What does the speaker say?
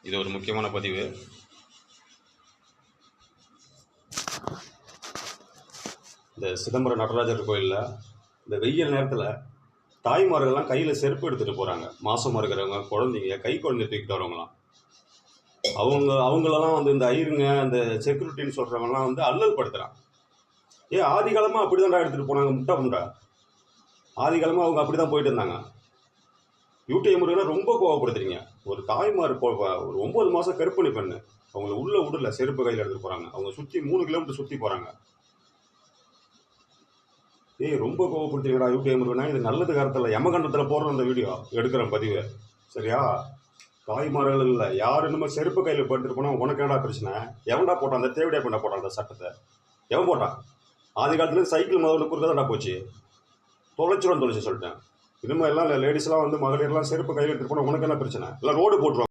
இது ஒரு முக்கியமான பதிவு. இந்த சிதம்பரம் நடராஜர் கோயிலில் இந்த வெயில் நேரத்தில் தாய்மார்கள்லாம் கையில் செருப்பு எடுத்துகிட்டு போகிறாங்க. மாசமாக இருக்கிறவங்க, குழந்தைங்க, கை குழந்தை தூக்கிட்டு வரவங்களாம். அவங்களெல்லாம் வந்து இந்த ஐயருங்க, அந்த செக்யூரிட்டின்னு சொல்கிறவங்கலாம் வந்து அல்லல் படுத்துகிறான். ஆதி காலமாக அப்படி தான்டா எடுத்துகிட்டு போனாங்க, முட்டை முண்டா. ஆதி காலமாக அவங்க அப்படி தான் போயிட்டு இருந்தாங்க. யூடிஐ முருகனை ரொம்ப கோவப்படுத்துறீங்க. ஒரு தாய்மார் ஒரு 9 மாதம் கருப்பணி பெண்ணு, அவங்கள உள்ள விடல, செருப்பு கையில் எடுத்துகிட்டு போகிறாங்க. அவங்க சுற்றி 3 கிலோமீட்டர் சுற்றி போகிறாங்க. ரொம்ப கோவப்படுத்துறீங்கடா யூடிஐ முருகனா. இது நல்லது கருத்தில் யமகண்டத்தில் போடுற அந்த வீடியோ எடுக்கிறேன் பதிவு, சரியா? தாய்மார்கள் இல்லை, யார் இன்னும் செருப்பு கையில் படுத்துட்டு போனால் உனக்கு என்னடா பிரச்சனை? எவன்டா போட்டான் அந்த தேவையா பண்ண போட்டான் அந்த சட்டத்தை? எவன் போட்டான்? ஆதி காலத்துலேருந்து சைக்கிள் முதல்ல குறுக்கதான்டா போச்சு. தொலைச்சு சொல்லிட்டேன். இனிமேல் எல்லாம் லேடிஸ்லாம் வந்து மகளிர்லாம் செருப்பு கையில் எடுத்துட்டு போனால் உனக்கு என்ன பிரச்சனை? இல்லை ரோடு போட்டுருவாங்க.